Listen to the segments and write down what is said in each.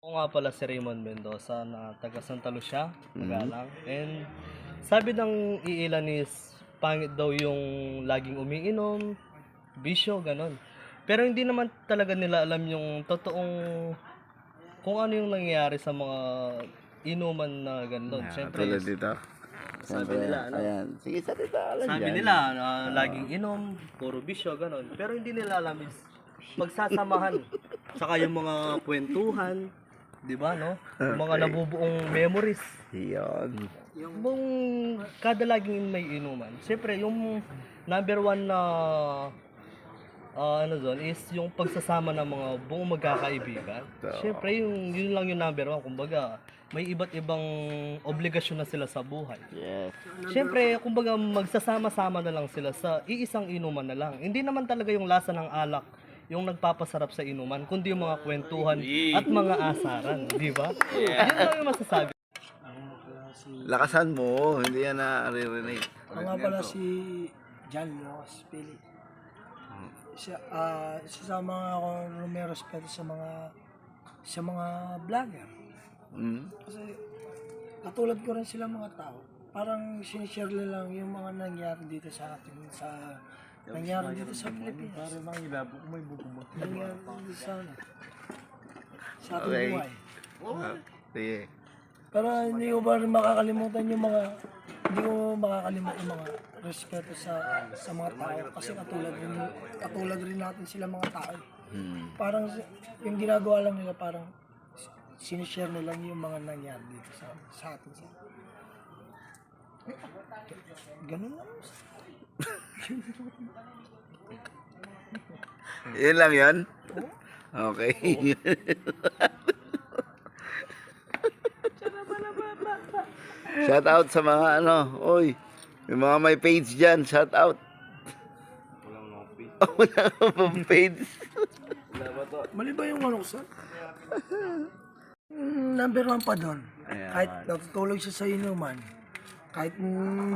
Ako nga pala si Raymond Mendoza na taga Santa Lucia, Magalang. And sabi ng iilan is pangit daw yung laging umiinom, bisyo, ganon. Pero hindi naman talaga nila alam yung totoong kung ano yung nangyayari sa mga inuman na ganon. Siyempre, Tulad dito. sabi nila, ano? Ayan. Sige, salita lang Sabi dyan. nila na laging inom, puro bisyo, ganon. Pero hindi nila alam is pagsasamahan. Saka yung mga kwentuhan, di ba, no? Yung mga nabubuong memories. Yun. Yung kada laging may inuman. Siyempre, yung number one na ano doon is yung pagsasama ng mga buong magkakaibigan. Siyempre, yun lang yung number one. Kumbaga, may iba't ibang obligasyon na sila sa buhay. Yes. Siyempre, kumbaga magsasama-sama na lang sila sa iisang inuman na lang. Hindi naman talaga yung lasa ng alak yung nagpapasarap sa inuman, kundi yung mga kwentuhan at mga asaran, di ba? Yun lang yung masasabi. Lakasan mo, hindi yan naririnig. Ako nga pala si John Ross Pili. Isa sa mga ako may respeto sa mga vlogger. Kasi katulad ko rin sila mga tao. Parang sinishare lang yung mga nangyari dito sa atin nangyari dito sa Pilipinas. Para mangilabo kung may bubong. Nangyari dito sa ating Okay. buhay. Sige. Pero hindi ko ba rin makakalimutan yung mga respeto sa mga tao kasi katulad rin natin sila mga tao. Parang yung ginagawa lang nila parang sinishare nila yung mga nangyari dito sa atin. Ganun lang. Yun lang yan? Okay. Shout out sa mga oy, yung mga may page dyan, shout out. Wala akong page. Mali ba yung ano ko, sir? Number one pa doon. Ayan. Kahit natutulog siya sa inuman, kahit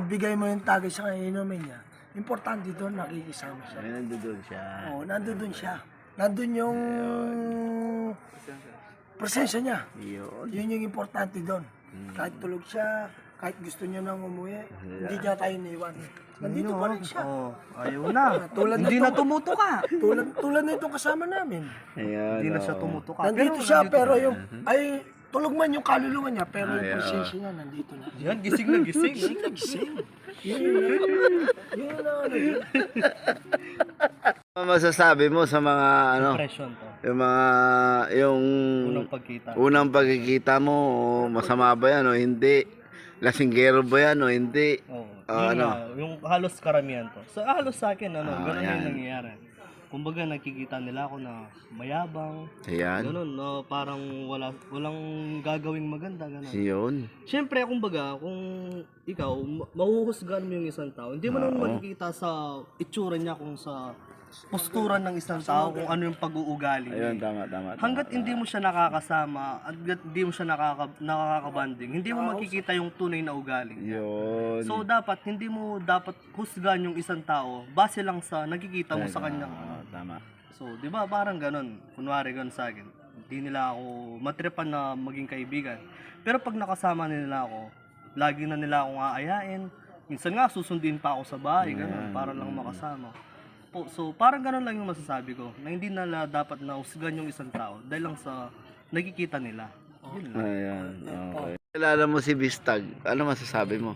bigay mo yung tagay sa inumin niya, importante doon nakikisama siya. Ay, nandun siya. Oo, nandun siya. Nandun yung presensya niya. Yun. Yun yung importante doon. Kahit tulog siya, kahit gusto niya nang umuwi, hindi niya tayo naiwan. Nandito pa rin siya. Oh, ayaw na. Hindi nito- na tumutuka. Tulad na itong kasama namin. Ayan. Hindi na siya tumutuka. Nandito siya pero yung ay tulog man yung kaluluwa niya pero yung presensya niya nandito na. Yan, gising na gising. Gising. Yun na ano yun. Ano masasabi mo sa mga Impression to. yung Unang pagkita. unang pagkikita mo, o masama ba yan o hindi? Lasinggero ba yan o hindi? Oo. Ah, Yun nga, yung halos karamihan to. So, halos sa akin, ganun yan. yung nangyayari. Kumbaga, nakikita nila ako na mayabang, Ayan. ganun, no, parang walang gagawing maganda, ganun. Yun. Siyempre, kumbaga, kung ikaw, mahuhusgan mo yung isang tao, hindi mo naman makikita sa itsura niya kung sa postura ng isang tao kung ano yung pag-uugali niya. Ayun, tama. Hanggat hindi mo siya nakakasama at hindi mo siya nakakabanding, hindi mo makikita yung tunay na ugali niya. Yun. So hindi mo dapat husgan yung isang tao base lang sa nakikita mo sa kanya. Tama. So, 'di ba, parang ganun. Kunwari ganun sa akin. Hindi nila ako matripan na maging kaibigan. Pero pag nakasama nila ako, lagi na nila akong aayain. Minsan nga susundin pa ako sa bahay, ganun, para lang makasama. So, parang ganun lang yung masasabi ko, na hindi nila dapat na husgan yung isang tao dahil lang sa nakikita nila. Yun lang. Ayan. Okay. Kilala mo si Bistag. Ano masasabi mo?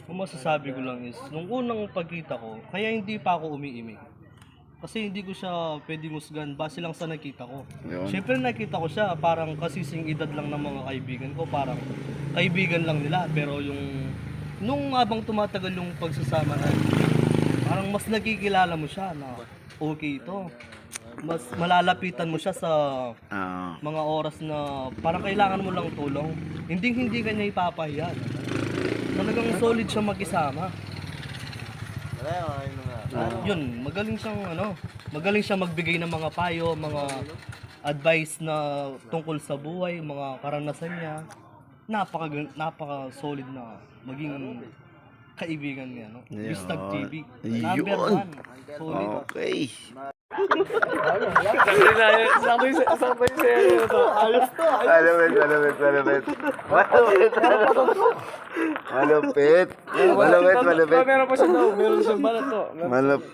Ang masasabi ko lang is, nung unang pagkita ko, kaya hindi pa ako umiimik. Kasi hindi ko siya pwedeng husgan base lang sa nakita ko. Yun. Siyempre nakita ko siya, parang kasising edad lang ng mga kaibigan ko, parang kaibigan lang nila. Pero nung habang tumatagal yung pagsasama na, parang mas nakikilala mo siya na okay ito. Mas malalapitan mo siya sa Ah. mga oras na parang kailangan mo lang tulong. Hindi ka niya ipapahiya. Talagang solid siya mag-isama. Yun, magaling siyang magbigay ng mga payo, mga advice na tungkol sa buhay, mga karanasan niya. Napaka solid na maging kaibigan niya, no? Yun. Bistag TV. Yun. Number one. Solid. Okay. Malupit, malupit, malupit. Malupit, malupit. Malupit, malupit. Meron pa siya daw. Meron siyang balat to. Malupit.